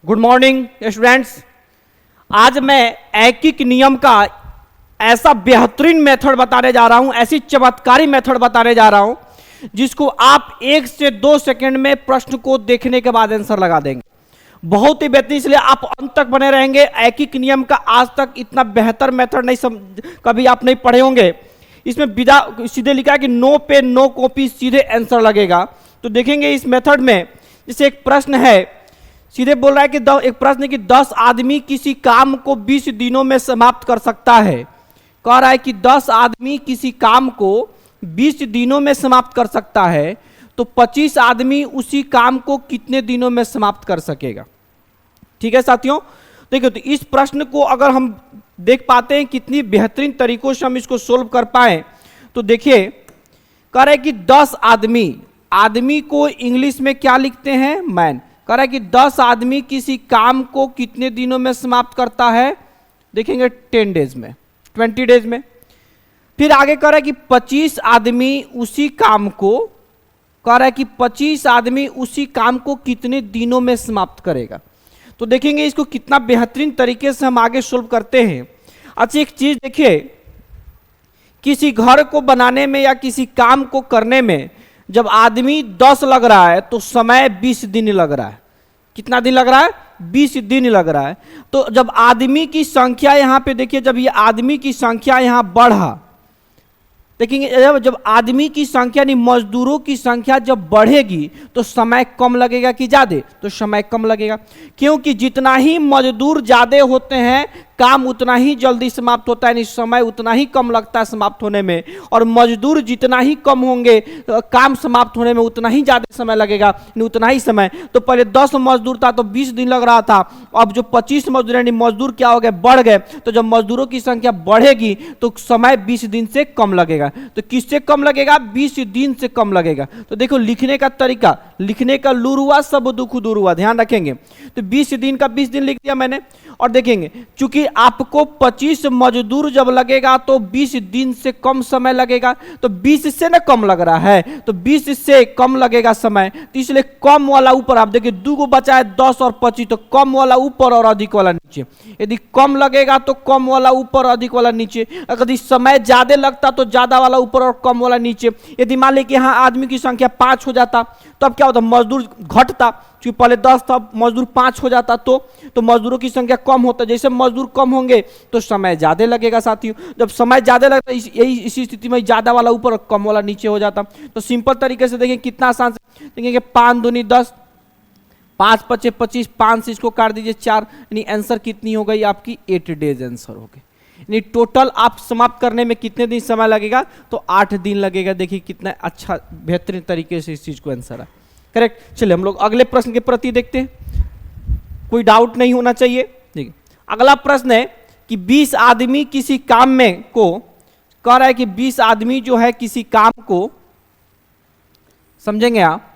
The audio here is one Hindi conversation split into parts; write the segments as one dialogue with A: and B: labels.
A: Good morning students. आज मैं ऐकिक नियम का ऐसा बेहतरीन मेथड बताने जा रहा हूं, ऐसी चमत्कारी मेथड बताने जा रहा हूं जिसको आप 1 से 2 सेकंड में प्रश्न को देखने के बाद आंसर लगा देंगे। बहुत ही बेहतरीन, इसलिए आप अंत तक बने रहेंगे। ऐकिक नियम का आज तक इतना बेहतर मेथड कभी आप नहीं पढ़े होंगे। इसमें सीधे लिखा है कि नो पेन नो कॉपी, सीधे आंसर लगेगा। तो देखेंगे इस मेथड में, जैसे एक प्रश्न है, सीधे बोल रहा है कि एक प्रश्न है कि 10 आदमी किसी काम को 20 दिनों में समाप्त कर सकता है। कह रहा है कि 10 आदमी किसी काम को 20 दिनों में समाप्त कर सकता है, तो 25 आदमी उसी काम को कितने दिनों में समाप्त कर सकेगा। ठीक है साथियों, देखिए तो इस प्रश्न को अगर हम देख पाते हैं कितनी बेहतरीन तरीकों से हम इसको सोल्व कर पाए, तो देखिए कह रहा है कि 10 आदमी को इंग्लिश में क्या लिखते हैं, मैन। कह रहा है कि 10 आदमी किसी काम को कितने दिनों में समाप्त करता है, देखेंगे 10 डेज में, 20 डेज में। फिर आगे कह रहा है कि 25 आदमी उसी काम को, कह रहा है कि 25 आदमी उसी काम को कितने दिनों में समाप्त करेगा। तो देखेंगे इसको कितना बेहतरीन तरीके से हम आगे सोल्व करते हैं। अच्छा एक चीज देखिए, किसी घर को बनाने में या किसी काम को करने में जब आदमी 10 लग रहा है तो समय 20 दिन लग रहा है। कितना दिन लग रहा है, 20 दिन लग रहा है। तो जब आदमी की संख्या यहां पे देखिए, जब ये आदमी की संख्या यहां बढ़ा, देखेंगे जब आदमी की संख्या यानी मजदूरों की संख्या जब बढ़ेगी तो समय कम लगेगा कि ज्यादा, तो समय कम लगेगा, क्योंकि जितना ही मजदूर ज्यादा होते हैं काम उतना ही जल्दी समाप्त होता है, यानी समय उतना ही कम लगता है समाप्त होने में। और मजदूर जितना ही कम होंगे काम समाप्त होने में उतना ही ज्यादा समय लगेगा, उतना ही समय। तो पहले 10 मजदूर था तो 20 दिन लग रहा था, अब जो 25 मजदूर यानी मजदूर क्या हो गए, बढ़ गए। तो जब मजदूरों की संख्या बढ़ेगी तो समय 20 दिन से कम लगेगा। तो किससे कम लगेगा, 20 दिन से कम लगेगा। तो देखो लिखने का तरीका, लिखने का लूर हुआ सब दुख दूर हुआ, ध्यान रखेंगे। तो 20 दिन का 20 दिन लिख दिया मैंने। और देखेंगे चूंकि आपको 25 मजदूर जब लगेगा तो 20 दिन से कम समय लगेगा, तो 20 से ना कम लग रहा है, तो 20 से कम लगेगा समय, तो इसलिए कम वाला ऊपर। आप देखिए 2 को बचा है 10 और 25, तो कम वाला ऊपर और अधिक वाला नीचे। यदि कम लगेगा तो कम वाला ऊपर, अधिक वाला नीचे। अगर समय ज्यादा लगता तो ज्यादा वाला ऊपर और कम वाला नीचे। यदि मान लीजिए यहाँ आदमी की संख्या 5 हो जाता तो अब क्या होता, मजदूर घटता, क्योंकि पहले 10 था, मजदूर 5 हो जाता तो मजदूरों की संख्या कम होता। जैसे मजदूर कम होंगे तो समय ज्यादा लगेगा साथियों। जब समय ज्यादा लगता इसी स्थिति में ज्यादा वाला ऊपर और कम वाला नीचे हो जाता। तो सिंपल तरीके से देखें कितना आसान से देखेंगे, 5 दूनी 10, 5 पचे 25, 5 से इसको काट दीजिए 4, यानी आंसर कितनी हो गई आपकी, 8 डेज आंसर हो गई। यानी टोटल आप समाप्त करने में कितने दिन समय लगेगा, तो 8 दिन लगेगा। देखिए कितना अच्छा बेहतरीन तरीके से इस चीज को आंसर है, करेक्ट। चलिए हम लोग अगले प्रश्न के प्रति देखते हैं, कोई डाउट नहीं होना चाहिए। देखिए अगला प्रश्न है कि 20 आदमी किसी काम में को, कह रहा है कि 20 आदमी जो है किसी काम को, समझेंगे आप,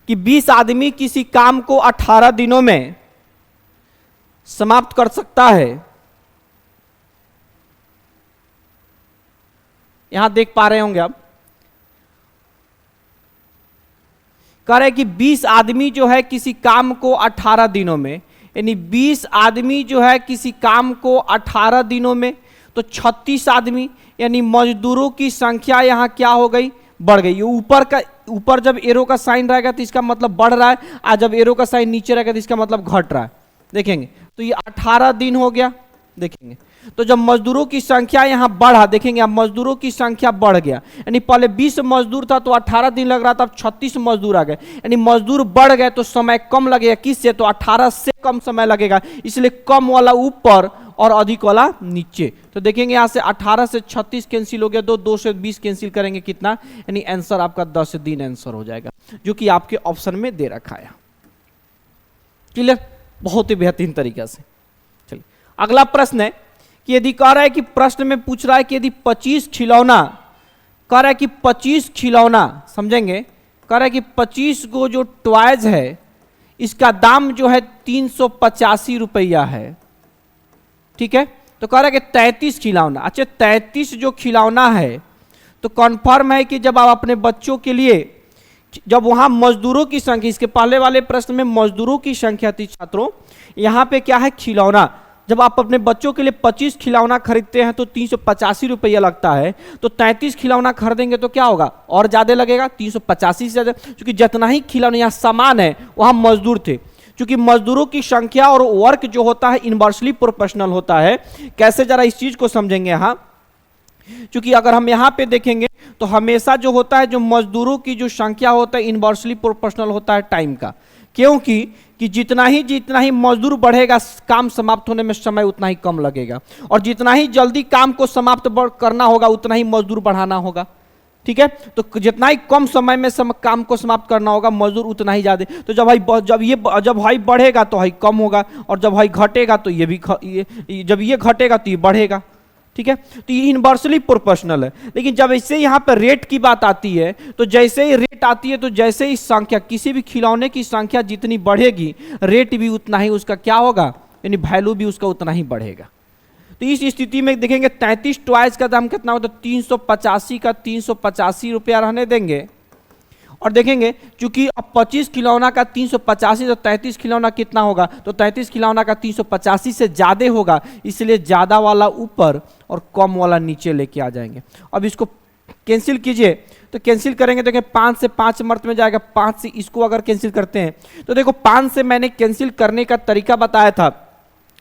A: कि 20 आदमी किसी काम को 18 दिनों में समाप्त कर सकता है। यहां देख पा रहे होंगे आप, कह रहे हैं कि 20 आदमी जो है किसी काम को 18 दिनों में, यानी 20 आदमी जो है किसी काम को 18 दिनों में, तो 36 आदमी यानी मजदूरों की संख्या यहां क्या हो गई, बढ़ गई। ये ऊपर जब एरो का साइन रहेगा तो इसका मतलब बढ़ रहा है, और जब एरो का साइन नीचे रहेगा तो इसका मतलब घट रहा है। देखेंगे तो ये 18 दिन हो गया। देखेंगे तो जब मजदूरों की संख्या यहां बढ़ा, देखेंगे अब मजदूरों की संख्या बढ़ गया, यानी पहले 20 मजदूर था तो 18 दिन लग रहा था, अब 36 मजदूर आ गए, यानी मजदूर बढ़ गए तो समय कम लगेगा। किससे, तो 18 से कम समय लगेगा, इसलिए कम वाला ऊपर और अधिक वाला नीचे। तो देखेंगे यहां से 18 से 36 कैंसिल हो गया, 2 से 20 कैंसिल करेंगे कितना, यानी आंसर आपका 10 दिन आंसर हो जाएगा, जो कि आपके ऑप्शन में दे रखा है। क्लियर, बहुत ही बेहतरीन तरीका से। चलिए अगला प्रश्न है कि यदि कह रहा है कि प्रश्न में पूछ रहा है कि यदि 25 खिलौना, कह रहा है कि 25 खिलौना, समझेंगे, कह रहा है कि 25 को जो टॉयज है इसका दाम जो है 385 रुपया है। ठीक है, तो कह रहा है कि 33 खिलौना। अच्छा 33 जो खिलौना है तो कन्फर्म है कि जब आप अपने बच्चों के लिए जब वहां मजदूरों की संख्या, इसके पहले वाले प्रश्न में मजदूरों की संख्या थी छात्रों, यहां पे क्या है खिलौना। जब आप अपने बच्चों के लिए 25 खिलौना खरीदते हैं तो 385 रुपया लगता है, तो 33 खिलौना खरीदेंगे तो क्या होगा, और ज्यादा लगेगा 385 से ज्यादा, क्योंकि जितना ही खिलौना यहाँ सामान है वहां मजदूर थे। क्योंकि मजदूरों की संख्या और वर्क जो होता है इनवर्सली प्रोपोर्शनल होता है। कैसे, जरा इस चीज को समझेंगे यहां। क्योंकि अगर हम यहां पे देखेंगे तो हमेशा जो होता है, जो मजदूरों की जो संख्या होता है इनवर्सली प्रोपोर्शनल होता है टाइम का। क्योंकि कि जितना ही मजदूर बढ़ेगा काम समाप्त होने में समय उतना ही कम लगेगा, और जितना ही जल्दी काम को समाप्त करना होगा उतना ही मजदूर बढ़ाना होगा। ठीक है, तो जितना ही कम समय में काम को समाप्त करना होगा मजदूर उतना ही ज्यादा। तो जब भाई बढ़ेगा तो भाई कम होगा, और जब भाई घटेगा तो जब ये घटेगा तो ये बढ़ेगा। ठीक है, तो ये इनवर्सली प्रोपोर्शनल है। लेकिन जब इससे यहाँ पर रेट की बात आती है, तो जैसे ही रेट आती है तो जैसे ही संख्या, किसी भी खिलौने की संख्या जितनी बढ़ेगी रेट भी उतना ही उसका क्या होगा, यानी वैल्यू भी उसका उतना ही बढ़ेगा। तो इस स्थिति में देखेंगे 33 टॉयज का दाम कितना होता है, 385 का 385 रुपया रहने देंगे। और देखेंगे चूंकि अब 25 खिलौना का 385, तो 33 खिलौना कितना होगा, तो 33 खिलौना का 385 से ज्यादा होगा, इसलिए ज्यादा वाला ऊपर और कम वाला नीचे लेके आ जाएंगे। अब इसको कैंसिल कीजिए, तो कैंसिल करेंगे देखिए 5 से 5 मर्त में जाएगा, 5 से इसको अगर कैंसिल करते हैं तो देखो 5 से मैंने कैंसिल करने का तरीका बताया था।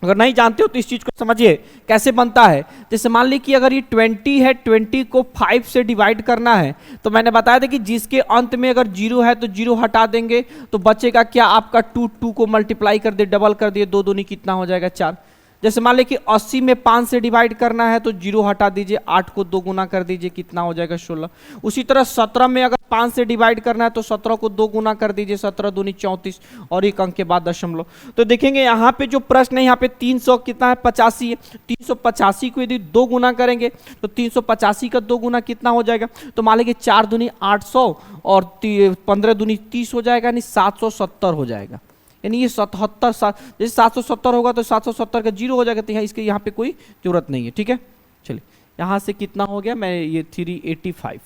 A: अगर नहीं जानते हो तो इस चीज को समझिए कैसे बनता है। जैसे मान ली कि अगर ये 20 है, 20 को 5 से डिवाइड करना है, तो मैंने बताया था कि जिसके अंत में अगर 0 है तो 0 हटा देंगे, तो बचेगा क्या आपका 2 को मल्टीप्लाई कर दिए, डबल कर दिए, 2 दूनी कितना हो जाएगा 4। जैसे मान ली कि 80 में 5 से डिवाइड करना है तो 0 हटा दीजिए, 8 को 2 गुना कर दीजिए, कितना हो जाएगा 16। उसी तरह 17 में अगर 5 से डिवाइड करना है तो 17 को 2 गुना कर दीजिए, 17 दूनी 34, और एक अंक के बाद दशमलव। तो देखेंगे यहाँ पे जो प्रश्न है, यहाँ पे 300 कितना है, 85 है। 385 को यदि 2 गुना करेंगे तो 385 का 2 गुना कितना हो जाएगा, तो मान लीजिए 4 दूनी 800 और 15 दूनी 30 हो जाएगा, यानी 770 हो जाएगा। यानी ये 77, जैसे 770 होगा तो 770 का 0 हो जाएगा, तो यहाँ इसके यहाँ पे कोई जरूरत नहीं है। ठीक है, चलिए यहाँ से कितना हो गया, मैं ये 385,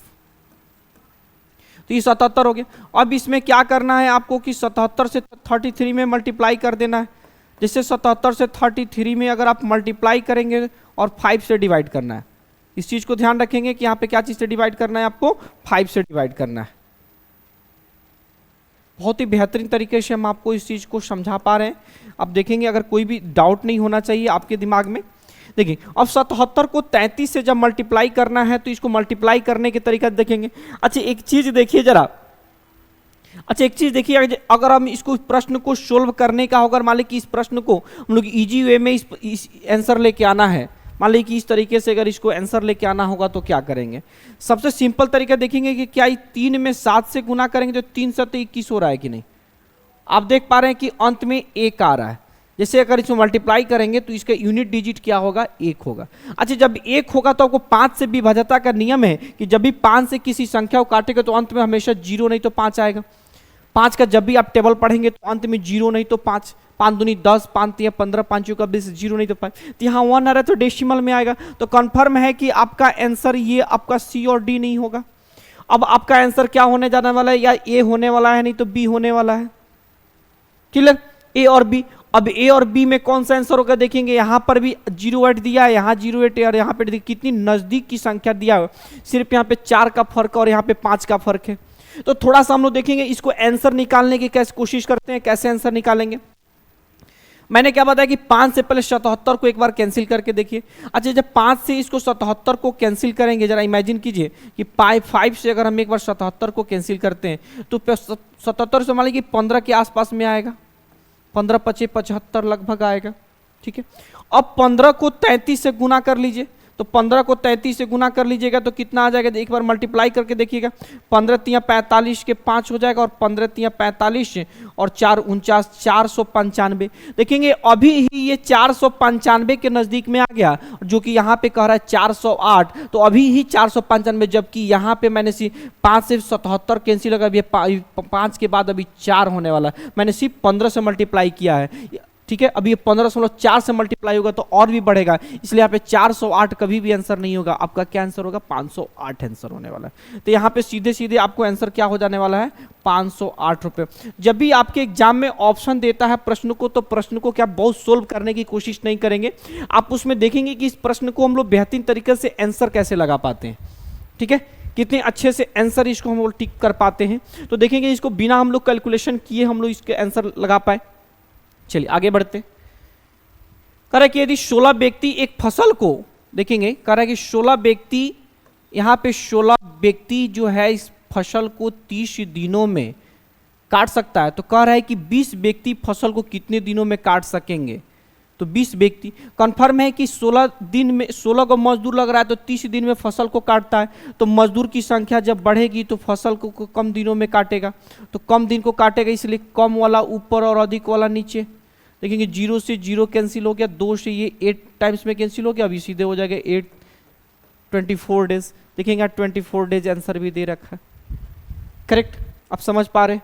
A: तो ये 77 हो गया। अब इसमें क्या करना है आपको कि 77 से 33 में मल्टीप्लाई कर देना है। जैसे 77 से 33 में अगर आप मल्टीप्लाई करेंगे और 5 से डिवाइड करना है, इस चीज को ध्यान रखेंगे कि यहाँ पे क्या चीज से डिवाइड करना है, आपको 5 से डिवाइड करना है। बहुत ही बेहतरीन तरीके से हम आपको इस चीज को समझा पा रहे हैं। अब देखेंगे अगर कोई भी डाउट नहीं होना चाहिए आपके दिमाग में। देखिए अब 77 को 33 से जब मल्टीप्लाई करना है तो इसको मल्टीप्लाई करने के तरीका देखेंगे। अच्छा एक चीज देखिए जरा, अगर हम इसको प्रश्न को सोल्व करने का होगा, मान लीजिए कि इस प्रश्न को हम लोग इजी वे में इस आंसर लेके आना है, मान लीजिए कि इस तरीके से अगर इसको आंसर लेके आना होगा तो क्या करेंगे। सबसे सिंपल तरीका देखेंगे कि क्या 3 में 7 से गुना करेंगे तो 3 7 21 हो रहा है कि नहीं। आप देख पा रहे हैं कि अंत में 1 आ रहा है। जैसे अगर इसमें मल्टीप्लाई करेंगे तो इसका यूनिट डिजिट क्या होगा, 1 होगा। अच्छा जब 1 होगा तो आपको 5 से विभाज्यता का नियम है कि जब भी 5 से किसी संख्या को काटेगा तो अंत में हमेशा 0 नहीं तो 5 आएगा। 5 का जब भी आप टेबल पढ़ेंगे तो अंत में 0 नहीं तो 5, 5 दूनी 10, 5 3 15, 5 का 20, 0 नहीं तो 5, तो यहाँ 1 आ रहा है तो डेसिमल में आएगा। तो कंफर्म है कि आपका आंसर ये आपका सी और डी नहीं होगा। अब आपका आंसर क्या होने जाने वाला है, या ए होने वाला है नहीं तो बी होने वाला है। क्लियर, ए और बी। अब ए और बी में कौन सा आंसर होगा देखेंगे, यहां पर भी 0 दिया है, यहाँ 0 और यहाँ पे कितनी नजदीक की संख्या दिया है, सिर्फ यहाँ पे 4 का फर्क और यहाँ पे 5 का फर्क है। तो थोड़ा सा हम लोग देखेंगे इसको आंसर निकालने की कैसे कोशिश करते हैं, कैसे आंसर निकालेंगे। मैंने क्या बताया कि 5 से पहले 77 को एक बार कैंसिल करके देखिए। अच्छा जब 5 से इसको 77 को कैंसिल करेंगे, जरा इमेजिन कीजिए कि 5 से अगर हम एक बार 77 को कैंसिल करते हैं तो 77 से मान लीजिए 15 के आसपास में आएगा, 15 25 75 लगभग आएगा। ठीक है, अब 15 को 33 से गुना कर लीजिए, तो 15 को 33 से गुना कर लीजिएगा तो कितना आ जाएगा, एक बार मल्टीप्लाई करके देखिएगा। 15 3 45 के 5 हो जाएगा, और 15 3 45 और 4 49, 495। देखेंगे अभी ही ये 495 के नजदीक में आ गया, जो कि यहाँ पे कह रहा है 408, तो अभी ही 495, जबकि यहाँ पे मैंने 5 से 77 कैंसिल होगा, अभी 5 के बाद अभी 4 होने वाला है, मैंने सिर्फ 15 से मल्टीप्लाई किया है। ठीक है। अब ये 15.4 से मल्टीप्लाई होगा तो और भी बढ़ेगा, इसलिए यहाँ पे 408 कभी भी आंसर नहीं होगा। आपका क्या आंसर होगा? 508 आंसर होने वाला है। तो यहाँ पे सीधे सीधे आपको आंसर क्या हो जाने वाला है? 508 रुपये। जब भी आपके एग्जाम में ऑप्शन देता है प्रश्न को, तो प्रश्न को क्या बहुत सोल्व करने की कोशिश नहीं करेंगे, आप उसमें देखेंगे कि इस प्रश्न को हम लोग बेहतरीन तरीके से आंसर कैसे लगा पाते हैं, ठीक है, कितने अच्छे से आंसर इसको हम लोग टिक कर पाते हैं। तो देखेंगे इसको बिना हम लोग कैलकुलेशन किए हम लोग इसके आंसर लगा पाए। चलिए आगे बढ़ते। कह रहा है कि यदि 16 व्यक्ति एक फसल को, देखेंगे कह रहा है कि 16 व्यक्ति, यहां पे 16 व्यक्ति जो है इस फसल को 30 दिनों में काट सकता है, तो कह रहा है कि 20 व्यक्ति फसल को कितने दिनों में काट सकेंगे? तो 20 व्यक्ति कंफर्म है कि 16 दिन में 16 को मजदूर लग रहा है, तो 30 दिन में फसल को काटता है। तो मजदूर की संख्या जब बढ़ेगी तो फसल को कम दिनों में काटेगा, तो कम दिन को काटेगा, इसलिए कम वाला ऊपर और अधिक वाला नीचे। देखेंगे 0 से 0 कैंसिल हो गया, 2 से ये 8 टाइम्स में कैंसिल हो गया, अभी सीधे हो जाएगा 8 24 डेज। देखेंगे 24 डेज आंसर भी दे रखा है। करेक्ट, आप समझ पा रहे हैं,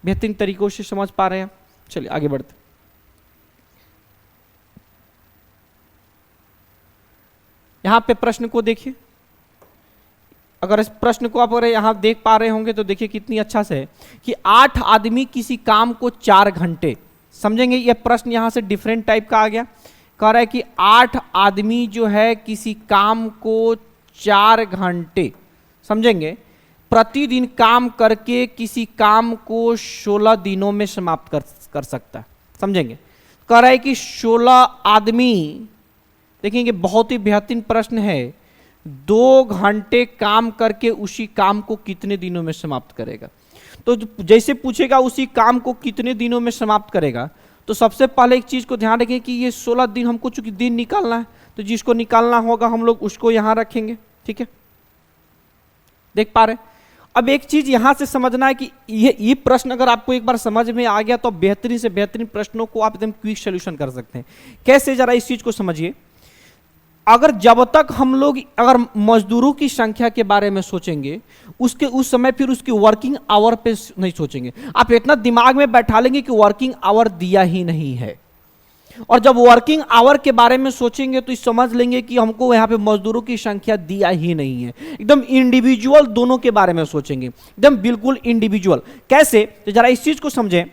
A: बेहतरीन तरीकों से समझ पा रहे हैं। चलिए आगे बढ़ते। यहां पे प्रश्न को देखिए, अगर इस प्रश्न को आप यहां देख पा रहे होंगे तो देखिए कितनी अच्छा से है कि 8 आदमी किसी काम को 4 घंटे, समझेंगे ये प्रश्न यहां से डिफरेंट टाइप का आ गया। कह रहा है कि 8 आदमी जो है किसी काम को 4 घंटे, समझेंगे, प्रतिदिन काम करके किसी काम को 16 दिनों में समाप्त कर सकता है, समझेंगे। कह रहा है कि 16 आदमी, देखेंगे बहुत ही बेहतरीन प्रश्न है, 2 घंटे काम करके उसी काम को कितने दिनों में समाप्त करेगा। तो जैसे पूछेगा उसी काम को कितने दिनों में समाप्त करेगा, तो सबसे पहले एक चीज को ध्यान रखें कि ये 16 दिन हमको चूंकि दिन निकालना है, तो जिसको निकालना होगा हम लोग उसको यहां रखेंगे, ठीक है, देख पा रहे। अब एक चीज यहां से समझना है कि ये प्रश्न अगर आपको एक बार समझ में आ गया तो बेहतरीन से बेहतरीन प्रश्नों को आप एकदम क्विक सोल्यूशन कर सकते हैं। कैसे, जरा इस चीज को समझिए। अगर जब तक हम लोग अगर मजदूरों की संख्या के बारे में सोचेंगे, उसके उस समय फिर उसकी वर्किंग आवर पे नहीं सोचेंगे। आप इतना दिमाग में बैठा लेंगे कि वर्किंग आवर दिया ही नहीं है, और जब वर्किंग आवर के बारे में सोचेंगे तो समझ लेंगे कि हमको यहाँ पे मजदूरों की संख्या दिया ही नहीं है। एकदम इंडिविजुअल दोनों के बारे में सोचेंगे, एकदम बिल्कुल इंडिविजुअल। कैसे, तो जरा इस चीज को समझें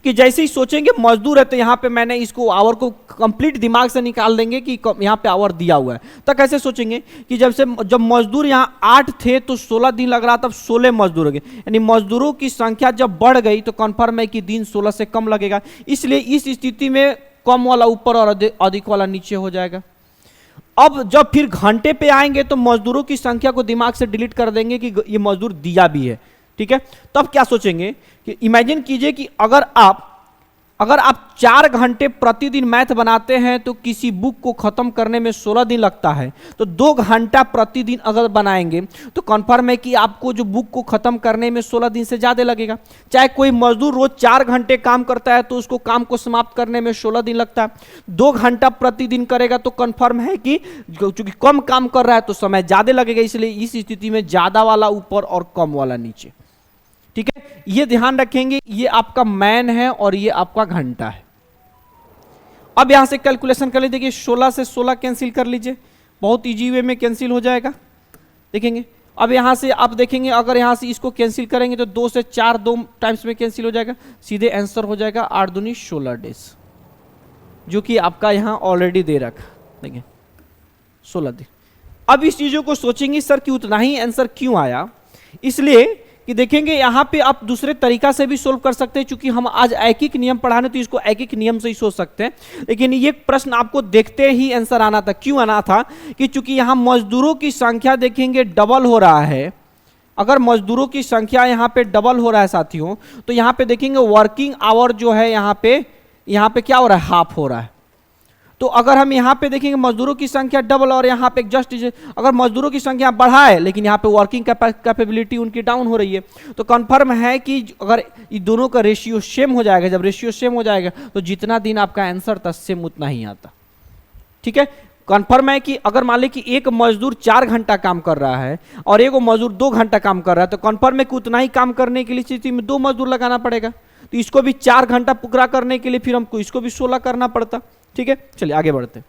A: कि जैसे ही सोचेंगे मजदूर है तो यहाँ पे मैंने इसको आवर को कंप्लीट दिमाग से निकाल देंगे कि यहाँ पे आवर दिया हुआ है। तो कैसे सोचेंगे कि जब मजदूर यहाँ 8 थे तो 16 दिन लग रहा, तब 16 मजदूर हो गए, यानी मजदूरों की संख्या जब बढ़ गई तो कन्फर्म है कि दिन 16 से कम लगेगा, इसलिए इस स्थिति में कम वाला ऊपर और अधिक वाला नीचे हो जाएगा। अब जब फिर घंटे पे आएंगे तो मजदूरों की संख्या को दिमाग से डिलीट कर देंगे कि ये मजदूर दिया भी है, ठीक है। तब क्या सोचेंगे कि इमेजिन कीजिए कि अगर आप 4 घंटे प्रतिदिन मैथ बनाते हैं तो किसी बुक को खत्म करने में 16 दिन लगता है, तो 2 घंटा प्रतिदिन अगर बनाएंगे तो कन्फर्म है कि आपको जो बुक को खत्म करने में 16 दिन से ज्यादा लगेगा। चाहे कोई मजदूर रोज 4 घंटे काम करता है तो उसको काम को समाप्त करने में 16 दिन लगता है, 2 घंटा प्रतिदिन करेगा तो कन्फर्म है कि चूंकि कम काम कर रहा है तो समय ज्यादा लगेगा, इसलिए इस स्थिति में ज्यादा वाला ऊपर और कम वाला नीचे, ठीक है। ये ध्यान रखेंगे, ये आपका मैन है और ये आपका घंटा है। अब यहां से कैलकुलेशन कर लीजिए, 16 से 16 कैंसिल कर लीजिए, बहुत इजी वे में कैंसिल हो जाएगा। देखेंगे अब यहां से आप देखेंगे, अगर यहां से इसको कैंसिल करेंगे तो 2 से 4 2 टाइम्स में कैंसिल हो जाएगा, सीधे आंसर हो जाएगा 8 दूनी 16 डेज, जो कि आपका यहां ऑलरेडी दे रखा, देखिए 16 दिन। अब इस चीजों को सोचेंगे सर कि उतना ही आंसर क्यों आया, इसलिए कि देखेंगे यहां पे आप दूसरे तरीका से भी सोल्व कर सकते हैं, क्योंकि हम आज एक एक नियम पढ़ाने तो इसको एक एक नियम से ही सोच सकते हैं। लेकिन ये प्रश्न आपको देखते ही आंसर आना था। क्यों आना था कि चूंकि यहां मजदूरों की संख्या देखेंगे डबल हो रहा है, अगर मजदूरों की संख्या यहां पे डबल हो रहा है साथियों, तो यहां पे देखेंगे वर्किंग आवर जो है यहां पे क्या हो रहा है, हाफ हो रहा है। तो अगर हम यहाँ पे देखेंगे मजदूरों की संख्या डबल और यहाँ पे जस्ट अगर मजदूरों की संख्या बढ़ा है लेकिन यहाँ पे वर्किंग कैपेबिलिटी उनकी डाउन हो रही है, तो कंफर्म है कि अगर ये दोनों का रेशियो सेम हो जाएगा, जब रेशियो सेम हो जाएगा तो जितना दिन आपका आंसर था सेम उतना ही आता, ठीक है। कंफर्म है कि अगर मान ली कि एक मजदूर 4 घंटा काम कर रहा है और एक मजदूर 2 घंटा काम कर रहा है, तो कंफर्म है कि उतना ही काम करने के लिए स्थिति में 2 मजदूर लगाना पड़ेगा। तो इसको भी 4 घंटा पूरा करने के लिए फिर हमको इसको भी 16 करना पड़ता। ठीक है, चलिए आगे बढ़ते हैं।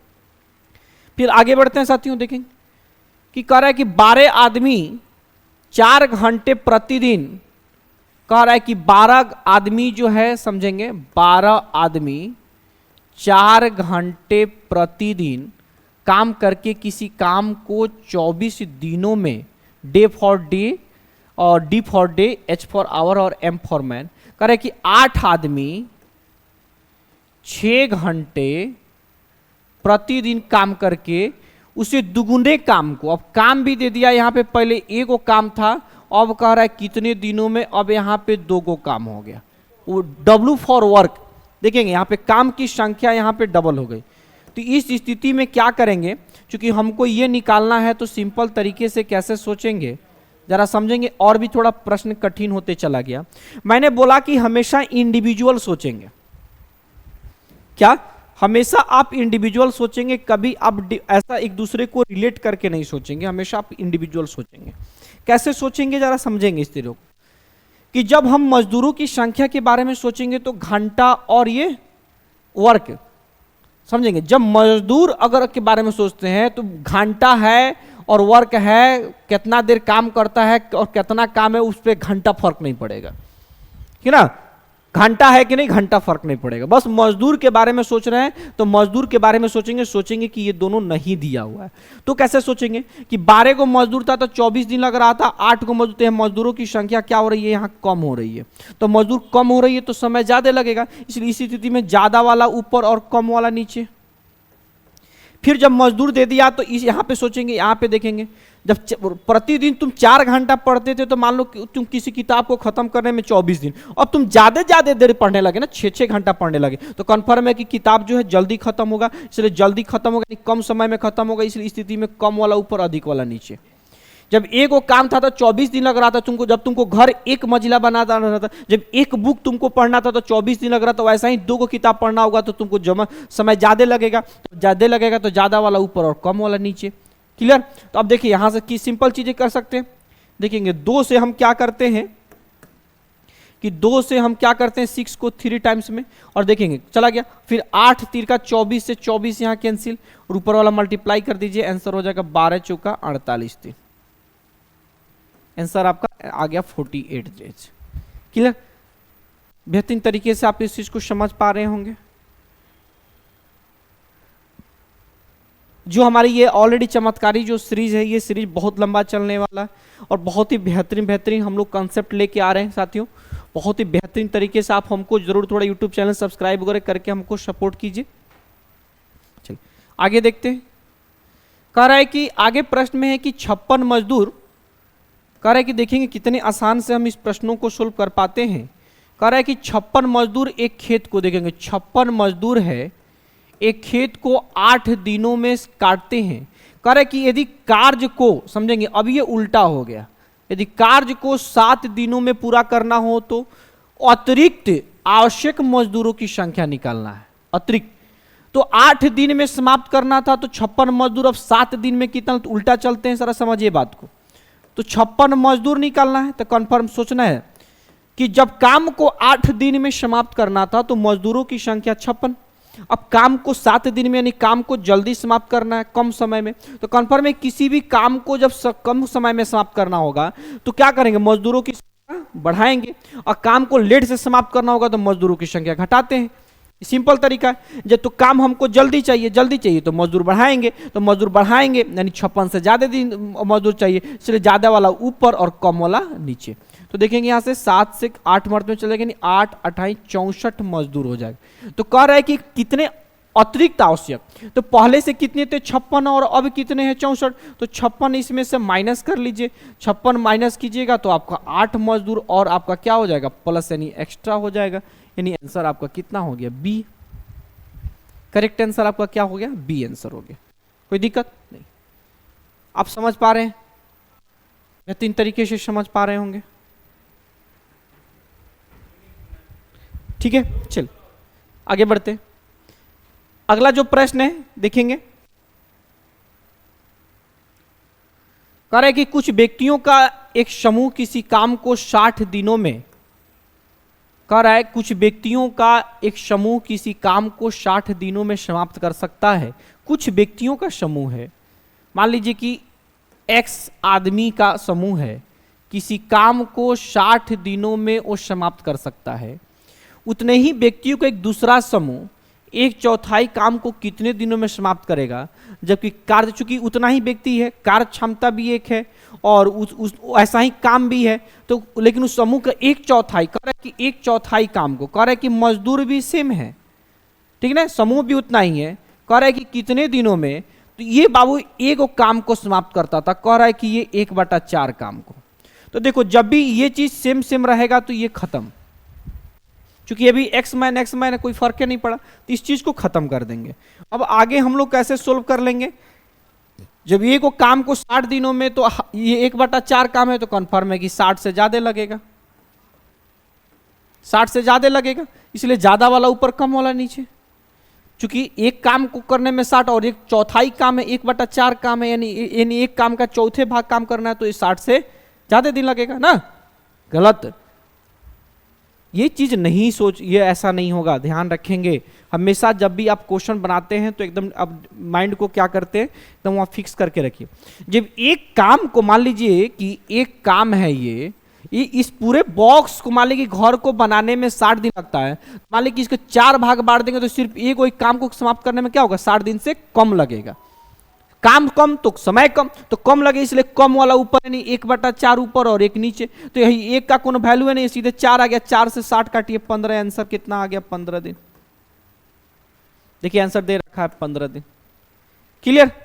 A: फिर आगे बढ़ते हैं साथियों, देखेंगे कि कह रहा है कि 12 आदमी 4 घंटे प्रतिदिन, कह रहा है कि 12 आदमी जो है, समझेंगे 12 आदमी 4 घंटे प्रतिदिन काम करके किसी काम को 24 दिनों में, डे फॉर डे और D for day, H for hour और एम फॉर मैन, कह रहे कि 8 आदमी 6 घंटे प्रतिदिन काम करके उसे दुगुने काम को, अब काम भी दे दिया यहाँ पे, पहले एक को काम था, अब कह रहा है कितने दिनों में, अब यहाँ पे 2 को काम हो गया, वो डब्ल्यू फॉर वर्क, देखेंगे यहाँ पे काम की संख्या यहाँ पे डबल हो गई। तो इस स्थिति में क्या करेंगे, क्योंकि हमको ये निकालना है तो सिंपल तरीके से कैसे सोचेंगे जरा समझेंगे, और भी थोड़ा प्रश्न कठिन होते चला गया। मैंने बोला कि हमेशा इंडिविजुअल सोचेंगे, क्या हमेशा आप इंडिविजुअल सोचेंगे, कभी आप ऐसा एक दूसरे को रिलेट करके नहीं सोचेंगे, हमेशा आप इंडिविजुअल सोचेंगे। कैसे सोचेंगे जरा समझेंगे इस चीजों को, कि जब हम मजदूरों की संख्या के बारे में सोचेंगे तो घंटा और ये वर्क समझेंगे। जब मजदूर अगर के बारे में सोचते हैं तो घंटा है और वर्क है, कितना देर काम करता है और कितना काम है, उस पर घंटा फर्क नहीं पड़ेगा, है ना, घंटा है कि नहीं, घंटा फर्क नहीं पड़ेगा। बस मजदूर के बारे में सोच रहे हैं तो मजदूर के बारे में सोचेंगे कि ये दोनों नहीं दिया हुआ है। तो कैसे सोचेंगे कि 12 को मजदूर था तो 24 दिन लग रहा था, 8 को मजदूर, मजदूरों की संख्या क्या हो रही है, यहाँ कम हो रही है, तो मजदूर कम हो रही है तो समय ज्यादा लगेगा, इसलिए इस स्थिति में ज्यादा वाला ऊपर और कम वाला नीचे। फिर जब मजदूर दे दिया तो इस यहाँ पे सोचेंगे, यहाँ पे देखेंगे, जब प्रतिदिन तुम 4 घंटा पढ़ते थे तो मान लो कि तुम किसी किताब को खत्म करने में 24 दिन, अब तुम ज्यादा देर पढ़ने लगे ना, 6-6 घंटा पढ़ने लगे, तो कन्फर्म है कि किताब जो है जल्दी खत्म होगा, इसलिए जल्दी खत्म होगा, कम समय में खत्म होगा, इसलिए स्थिति में कम वाला ऊपर, अधिक वाला नीचे। जब एक वो काम था तो 24 दिन लग रहा था तुमको, जब तुमको घर एक मंजिला बनाना रहा था, जब एक बुक तुमको पढ़ना था तो 24 दिन लग रहा था, वैसा ही 2 को किताब पढ़ना होगा तो तुमको जमा समय ज्यादा लगेगा, तो ज्यादा वाला ऊपर और कम वाला नीचे। क्लियर? तो अब देखिए यहां से की सिंपल चीजें कर सकते हैं, देखेंगे 2 से हम क्या करते हैं कि 2 से हम क्या करते हैं, 6 को 3 टाइम्स में, और देखेंगे चला गया, फिर 8 3 का 24 से 24 यहां कैंसिल, और ऊपर वाला मल्टीप्लाई कर दीजिए, आंसर हो जाएगा 12 चौका 48 दिन, आंसर आपका आ गया 48 डेज। क्लियर? बेहतरीन तरीके से आप इस चीज को समझ पा रहे होंगे। जो हमारी ये ऑलरेडी चमत्कारी जो सीरीज है, ये सीरीज बहुत लंबा चलने वाला है और बहुत ही बेहतरीन हम लोग कंसेप्ट लेके आ रहे हैं साथियों, बहुत ही बेहतरीन तरीके से आप हमको जरूर थोड़ा यूट्यूब चैनल सब्सक्राइब वगैरह करके हमको सपोर्ट कीजिए। चलिए आगे देखते हैं। कह रहा है कि आगे प्रश्न में है कि 56 मजदूर, कह रहा है कि देखेंगे कितने आसान से हम इस प्रश्नों को सोल्व कर पाते हैं। कह रहा है कि 56 मजदूर एक खेत को, देखेंगे 56 मजदूर है, एक खेत को 8 दिनों में काटते हैं। कह रहा है कि यदि कार्य को, समझेंगे अब ये उल्टा हो गया, यदि कार्य को 7 दिनों में पूरा करना हो तो अतिरिक्त आवश्यक मजदूरों की संख्या निकालना है। अतिरिक्त तो 8 दिन में समाप्त करना था तो 56 मजदूर, अब 7 दिन में कितना, तो उल्टा चलते हैं, जरा समझिए बात को। तो 56 मजदूर निकालना है तो कंफर्म सोचना है कि जब काम को 8 दिन में समाप्त करना था तो मजदूरों की संख्या 56, अब काम को 7 दिन में, यानी काम को जल्दी समाप्त करना है कम समय में, तो कंफर्म है किसी भी काम को जब कम समय में समाप्त करना होगा तो क्या करेंगे, मजदूरों की संख्या बढ़ाएंगे, और काम को लेट से समाप्त करना होगा तो मजदूरों की संख्या घटाते हैं। सिंपल तरीका है। जब तो काम हमको जल्दी चाहिए तो मजदूर बढ़ाएंगे, यानी 56 से ज्यादा दिन मजदूर चाहिए, इसलिए ज्यादा वाला ऊपर और कम वाला नीचे। तो देखेंगे यहां से 7 से 8 मर्द में चलेगा, यानी 8 28 64 मजदूर हो जाएगा। तो कह रहा है कि कितने अतिरिक्त आवश्यक, तो पहले से कितने थे 56 और अब कितने हैं 64, तो 56 इसमें से माइनस कर लीजिए, 56 माइनस कीजिएगा तो आपका 8 मजदूर और आपका क्या हो जाएगा, प्लस यानी एक्स्ट्रा हो जाएगा, यानी आंसर आपका कितना हो गया, बी। करेक्ट आंसर आपका क्या हो गया, बी आंसर हो गया। कोई दिक्कत नहीं, आप समझ पा रहे हैं, बेहतरीन तरीके से समझ पा रहे होंगे। ठीक है, चल आगे बढ़ते। अगला जो प्रश्न है देखेंगे, कह रहा है कि कुछ व्यक्तियों का एक समूह किसी काम को 60 दिनों में कह रहा है कुछ व्यक्तियों का एक समूह किसी काम को 60 दिनों में समाप्त कर सकता है। कुछ व्यक्तियों का समूह है, मान लीजिए कि एक्स आदमी का समूह है, किसी काम को 60 दिनों में वो समाप्त कर सकता है। उतने ही व्यक्तियों का एक दूसरा समूह 1/4 काम को कितने दिनों में समाप्त करेगा, जबकि कार्य चूंकि उतना ही व्यक्ति है, कार्य क्षमता भी एक है और ऐसा ही काम भी है, तो लेकिन उस समूह का 1/4 कह रहा है कि 1/4 काम को, कह रहा है कि मजदूर भी सेम है, ठीक ना, समूह भी उतना ही है, कह रहा है कि कितने दिनों में, तो ये बाबू एक काम को समाप्त करता था, कह रहा है कि ये 1/4 काम को। तो देखो जब भी ये चीज सेम सेम रहेगा तो ये खत्म, क्योंकि अभी एक्स मैन कोई फर्क नहीं पड़ा, तो इस चीज को खत्म कर देंगे। अब आगे हम लोग कैसे सोल्व कर लेंगे, जब ये को काम को 60 दिनों में, तो ये 1/4 काम है, तो कन्फर्म है कि 60 से ज्यादा लगेगा, 60 से ज्यादा लगेगा, इसलिए ज्यादा वाला ऊपर कम वाला नीचे। क्योंकि एक काम को करने में 60 और 1/4 काम है, 1/4 काम है, यानी एक काम का चौथे भाग काम करना है, तो ये 60 से ज्यादा दिन लगेगा ना। गलत, ये चीज नहीं सोच, ये ऐसा नहीं होगा, ध्यान रखेंगे हमेशा जब भी आप क्वेश्चन बनाते हैं तो एकदम अब माइंड को क्या करते हैं, एकदम वहां फिक्स करके रखिए। जब एक काम को मान लीजिए कि एक काम है, ये इस पूरे बॉक्स को मान लीजिए घर को बनाने में 60 दिन लगता है, मान लीजिए कि इसके 4 भाग बांट देंगे तो सिर्फ एक काम को समाप्त करने में क्या होगा, 60 दिन से कम लगेगा। काम कम तो समय कम, तो कम लगे इसलिए कम वाला ऊपर, यानी 1/4 ऊपर और 1 नीचे, तो यही एक का कोनो वैल्यू है नहीं, सीधे 4 आ गया, 4 से 60 काटिए 15, आंसर कितना आ गया, 15 दिन। देखिए आंसर दे रखा है 15 दिन। क्लियर, चलिए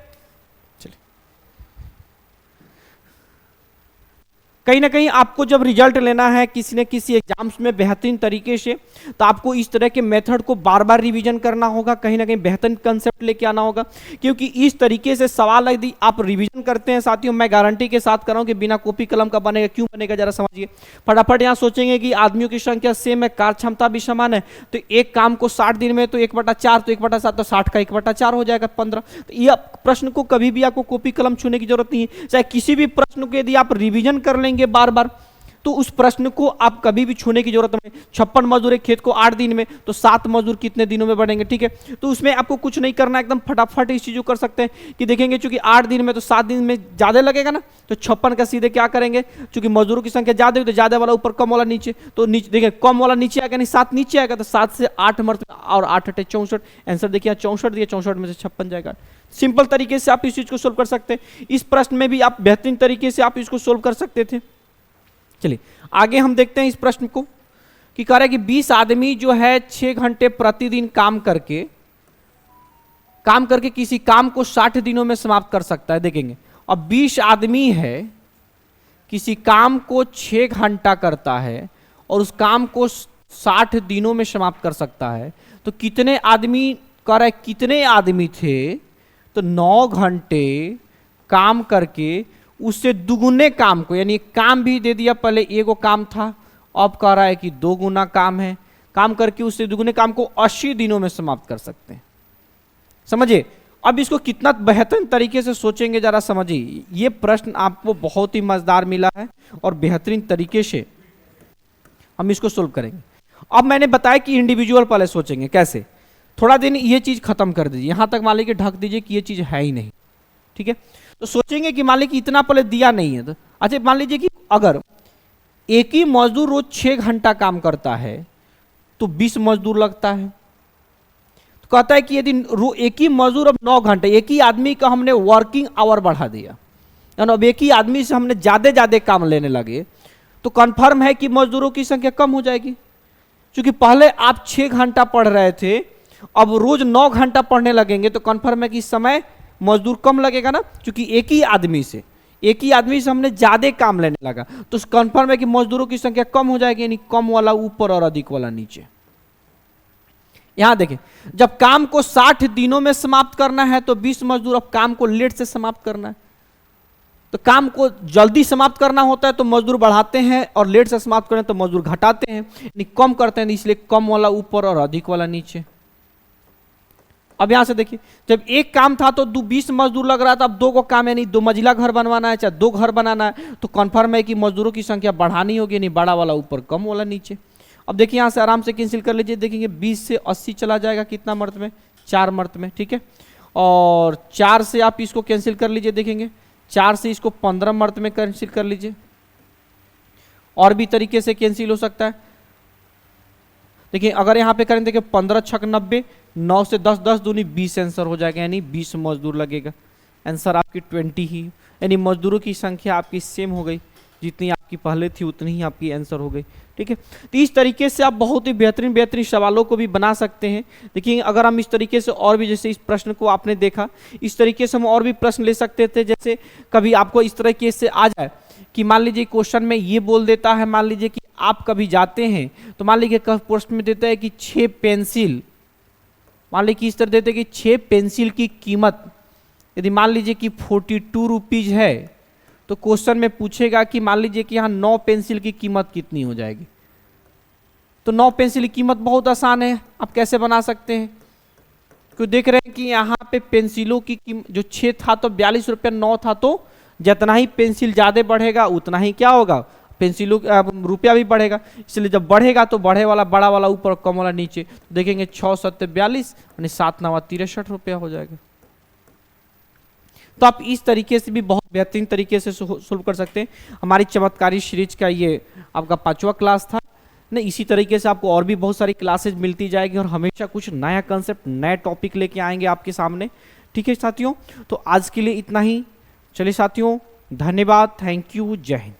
A: कहीं ना कहीं आपको जब रिजल्ट लेना है किसी न किसी एग्जाम्स में बेहतरीन तरीके से, तो आपको इस तरह के मेथड को बार बार रिवीजन करना होगा, कहीं ना कहीं बेहतरीन कंसेप्ट लेके आना होगा, क्योंकि इस तरीके से सवाल यदि आप रिवीजन करते हैं साथियों, मैं गारंटी के साथ कर रहा हूं कि बिना कॉपी कलम का बनेगा। क्यों बनेगा जरा समझिए, फटाफट यहां सोचेंगे कि आदमियों की संख्या सेम है, कार्य क्षमता भी समान है, तो एक काम को 60 दिन में, तो 1/4 तो 1/7 तो 60 का 1/4 हो जाएगा 15। तो ये प्रश्न को कभी भी आपको कॉपी कलम छूने की जरूरत नहीं है, चाहे किसी भी प्रश्न को यदि आप रिवीजन कर लेंगे बार बार, तो उस प्रश्न को आप कभी भी छूने की जरूरत नहीं। 56 मजदूर एक खेत को 8 दिन में, तो 7 मजदूर कितने दिनों में बढ़ेंगे, ठीक है। तो उसमें आपको कुछ नहीं करना, एकदम फटाफट इस चीज को कर सकते हैं कि देखेंगे चूंकि 8 दिन में तो 7 दिन में ज्यादा लगेगा ना, तो 56 का सीधे क्या करेंगे, चूंकि मजदूरों की संख्या ज्यादा हुई तो ज्यादा वाला ऊपर कम वाला नीचे, तो नीचे देखिए कम वाला नीचे आएगा, नहीं 7 नीचे आएगा, तो 7 से 8 मरते और 8 8 64, आंसर देखिए 64 दिया, 64 में से 56 जाएगा। सिंपल तरीके से आप इस चीज को सोल्व कर सकते हैं। इस प्रश्न में भी आप बेहतरीन तरीके से आप इसको सोल्व कर सकते थे। चलिए आगे हम देखते हैं इस प्रश्न को कि कह रहा है कि 20 आदमी जो है 6 घंटे प्रतिदिन काम करके किसी काम को 60 दिनों में समाप्त कर सकता है। देखेंगे अब 20 आदमी है, किसी काम को 6 घंटा करता है और उस काम को 60 दिनों में समाप्त कर सकता है, तो कितने आदमी, कह रहा है कितने आदमी थे, तो 9 घंटे काम करके उससे दुगुने काम को, यानी काम भी दे दिया, पहले एगो काम था, अब कह रहा है कि 2 गुना काम है, काम करके उससे दुगुने काम को 80 दिनों में समाप्त कर सकते हैं। समझिए अब इसको कितना बेहतरीन तरीके से सोचेंगे जरा समझिए। ये प्रश्न आपको बहुत ही मजेदार मिला है और बेहतरीन तरीके से हम इसको सोल्व करेंगे। अब मैंने बताया कि इंडिविजुअल पहले सोचेंगे कैसे, थोड़ा दिन ये चीज खत्म कर दीजिए, यहां तक मान लीजिए ढक दीजिए कि ये चीज है ही नहीं, ठीक है। तो सोचेंगे कि मान लीजिए कि इतना पहले दिया नहीं है, तो अच्छा मान लीजिए कि अगर एक ही मजदूर रोज 6 घंटा काम करता है तो 20 मजदूर लगता है। तो कहता है कि यदि एक ही मजदूर अब 9 घंटे, एक ही आदमी का हमने वर्किंग आवर बढ़ा दिया, यानी अब एक ही आदमी से हमने ज्यादा काम लेने लगे, तो कंफर्म है कि मजदूरों की संख्या कम हो जाएगी। क्योंकि पहले आप 6 घंटा पढ़ रहे थे, अब रोज 9 घंटा पढ़ने लगेंगे, तो कंफर्म है कि इस समय मजदूर कम लगेगा ना, क्योंकि एक ही आदमी से हमने ज्यादा काम लेने लगा, तो कंफर्म है कि मजदूरों की संख्या कम हो जाएगी, यानी कम वाला ऊपर और अधिक वाला नीचे। यहां देखें, जब काम को 60 दिनों में समाप्त करना है तो 20 मजदूर, अब काम को लेट से समाप्त करना है, तो काम को जल्दी समाप्त करना होता है तो मजदूर बढ़ाते हैं, और लेट से समाप्त करें तो मजदूर घटाते हैं, यानी कम करते हैं, इसलिए कम वाला ऊपर और अधिक वाला नीचे। अब यहां से देखिए, जब एक काम था तो 20 मजदूर लग रहा था, अब 2 को काम है, नहीं 2 मंजिला घर बनवाना है, चाहे 2 घर बनाना है, तो कंफर्म है कि मजदूरों की संख्या बढ़ानी होगी, नहीं बड़ा वाला ऊपर कम वाला नीचे। अब देखिए यहाँ से आराम से कैंसिल कर लीजिए, देखेंगे 20 से 80 चला जाएगा, कितना मर्त में, 4 मर्त में, ठीक है। और 4 से आप इसको कैंसिल कर लीजिए, देखेंगे 4 से इसको 15 मर्त में कैंसिल कर लीजिए, और भी तरीके से कैंसिल हो सकता है। देखिए अगर यहाँ पे करें, देखिए 15 छक 90, 9 से 10, 10 दूनी 20 आंसर हो जाएगा, यानी 20 मजदूर लगेगा। आंसर आपकी 20 ही, यानी मजदूरों की संख्या आपकी सेम हो गई, जितनी आपकी पहले थी उतनी ही आपकी आंसर हो गई, ठीक है। तो इस तरीके से आप बहुत ही बेहतरीन बेहतरीन सवालों को भी बना सकते हैं। देखिए अगर हम इस तरीके से और भी, जैसे इस प्रश्न को आपने देखा, इस तरीके से हम और भी प्रश्न ले सकते थे। जैसे कभी आपको इस तरीके से आ जाए कि मान लीजिए क्वेश्चन में ये बोल देता है, मान लीजिए कि आप कभी जाते हैं तो मान लीजिए प्रश्न में देता है कि 6 पेंसिल, मान लीजिए कि इस तरह देते हैं कि 6 पेंसिल की कीमत यदि मान लीजिए कि 42 रुपीज है, तो क्वेश्चन में पूछेगा कि मान लीजिए कि यहाँ 9 पेंसिल की कीमत कितनी हो जाएगी। तो 9 पेंसिल की कीमत बहुत आसान है, आप कैसे बना सकते हैं, क्यों देख रहे हैं कि यहाँ पे पेंसिलों की कीमत जो 6 था तो 42 रुपया, 9 था तो जितना ही पेंसिल ज्यादा बढ़ेगा उतना ही क्या होगा, पेंसिलों रुपया भी बढ़ेगा। इसलिए जब बढ़ेगा तो बढ़े वाला बड़ा वाला ऊपर, कम वाला नीचे, तो देखेंगे 6 7 42 यानी 7 9 63 रुपया हो जाएगा। तो आप इस तरीके से भी बहुत बेहतरीन तरीके से सोल्व कर सकते हैं। हमारी चमत्कारी सीरीज का ये आपका 5वां क्लास था ना। इसी तरीके से आपको और भी बहुत सारी क्लासेज मिलती जाएगी और हमेशा कुछ नया कंसेप्ट, नए टॉपिक लेके आएंगे आपके सामने, ठीक है साथियों। तो आज के लिए इतना ही, चलिए साथियों, धन्यवाद, थैंक यू, जय हिंद।